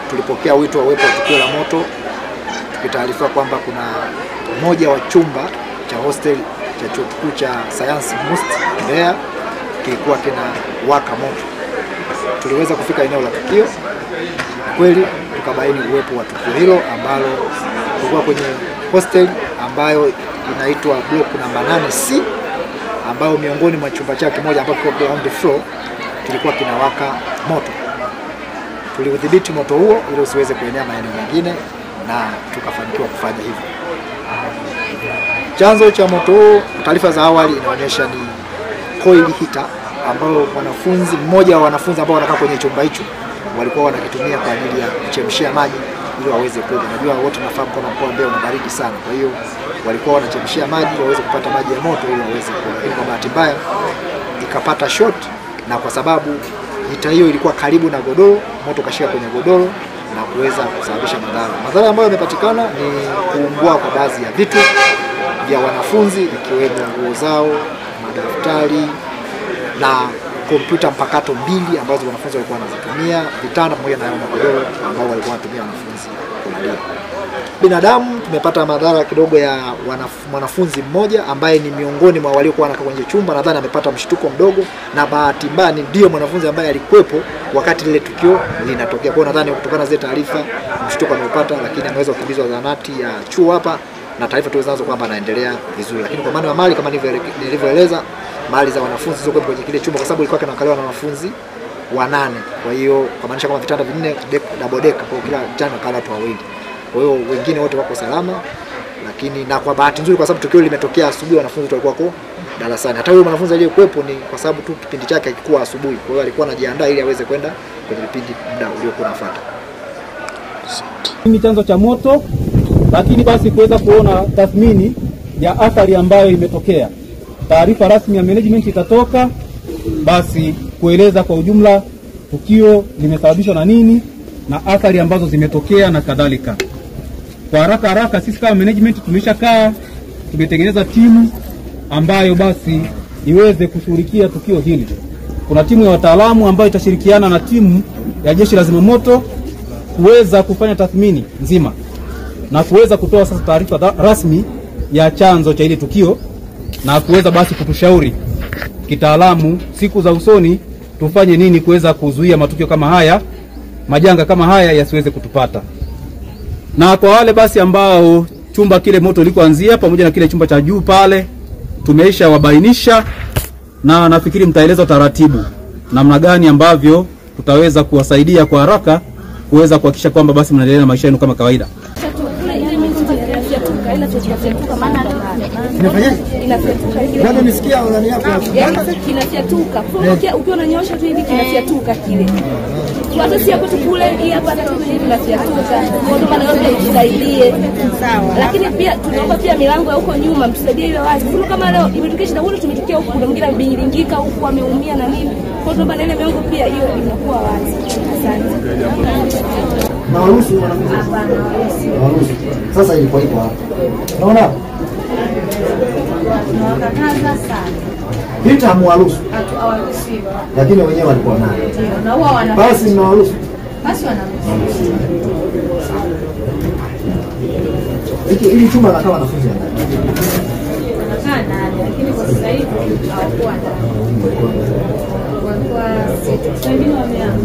tulipokea wito wa uwepo wa tukio la moto, tukitaarifa kwamba kuna mmoja wa chumba cha hostel cha chuo kikuu cha sayansi MUST Mbeya kilikuwa kina waka moto. Tuliweza kufika eneo la tukio, kweli tukabaini uwepo wa tukio hilo ambalo kulikuwa kwenye hostel ambayo inaitwa block namba 8C, ambayo miongoni mwa chumba chake kimoja ambapo kwa ground floor kilikuwa kinawaka moto. Tuliudhibiti moto huo ili usiweze kuenea maeneo mengine na tukafanikiwa kufanya hivyo. Chanzo cha moto huo, taarifa za awali inaonyesha ni coil heater ambao mmoja wa wanafunzi ambao wanakaa kwenye chumba hicho walikuwa wanakitumia kwa ajili ya kuchemshia maji ili waweze kuoga. Najua wote nafahamu kwamba mkoa wa Mbeya una baridi sana, kwa hiyo walikuwa wanachemshia maji waweze kupata maji ya moto ili waweze kuoga. Kwa bahati mbaya ikapata short, na kwa sababu hita hiyo ilikuwa karibu na godoro, moto kashika kwenye godoro na kuweza kusababisha madhara. Madhara ambayo yamepatikana ni kuungua kwa baadhi ya vitu vya wanafunzi ikiwemo nguo zao, madaftari na kompyuta mpakato 2 ambazo wanafunzi walikuwa wanazitumia, vitanda pamoja na magodoro ambao walikuwa wanatumia wanafunzi kulalia. Binadamu tumepata madhara kidogo ya mwanafunzi mmoja ambaye ni miongoni mwa waliokuwa wanakaa kwenye chumba, nadhani amepata mshtuko mdogo, na bahati mbaya ndio mwanafunzi ambaye alikuwepo wakati lile tukio linatokea. Kwa nadhani kutokana na zile taarifa mshtuko ameupata, lakini ameweza kukimbizwa zahanati ya chuo hapa na taarifa tulizonazo kwamba anaendelea vizuri. Lakini kwa maana ya mali kama nilivyoeleza, mali za wanafunzi zilizokuwa kwenye kile chumba, kwa sababu ilikuwa kinakaliwa na wanafunzi 8. Kwa hiyo kwa maanisha kama vitanda 4 double deck, kwa kila kitanda kala watu 2. Kwa hiyo wengine wote wako salama, lakini na kwa bahati nzuri kwa sababu tukio limetokea asubuhi, wanafunzi walikuwa wako darasani. Hata yule mwanafunzi aliyekuepo ni kwa sababu tu kipindi chake hakikuwa asubuhi, kwa hiyo alikuwa anajiandaa ili aweze kwenda kwenye vipindi muda uliokuwa unafuata. Ni chanzo cha moto, lakini basi kuweza kuona tathmini ya athari ambayo imetokea. Taarifa rasmi ya management itatoka basi kueleza kwa ujumla tukio limesababishwa na nini na athari ambazo zimetokea na kadhalika. Kwa haraka sisi kama management tumeshakaa, tumetengeneza timu ambayo basi iweze kushughulikia tukio hili. Kuna timu ya wataalamu ambayo itashirikiana na timu ya jeshi la zimamoto kuweza kufanya tathmini nzima na kuweza kutoa sasa taarifa rasmi ya chanzo cha ile tukio na kuweza basi kutushauri kitaalamu siku za usoni tufanye nini kuweza kuzuia matukio kama haya, majanga kama haya yasiweze kutupata. Na kwa wale basi ambao chumba kile moto ulikoanzia pamoja na kile chumba cha juu pale tumeisha wabainisha, na nafikiri mtaeleza taratibu namna gani ambavyo tutaweza kuwasaidia kwa haraka kuweza kuhakikisha kwamba basi mnaendelea na maisha yenu kama kawaida. Bado nisikia ndani yako kinafyatuka. Ukiwa unanyosha tu hivi kinafyatuka kile. Hata si hapo kule hii hapa hata hivi kinafyatuka. Kwa maana yote tusaidie. Sawa. Lakini pia tunaomba pia milango ya huko nyuma mtusaidie iwe wazi. Kama leo imetokea shida huko tumetokea huko na mwingine ameingika huko ameumia na nini. Kwa hiyo tunaomba ile milango pia hiyo inakuwa wazi. Asante. Na waruhusu wanafunzi. Waruhusu. Sasa ilikuwa iko hapo. Unaona? Tunawakataza sana. Hita hamwaruhusu. Hawaruhusiwi. Lakini wenyewe walikuwa nayo. Na huwa wana. Basi mnawaruhusu. Basi wanaruhusu. Hili chumba la wanafunzi ndani. Wanakaa ndani lakini kwa sasa hivi hawakuwa ndani. Walikuwa sisi. Wengine wameama.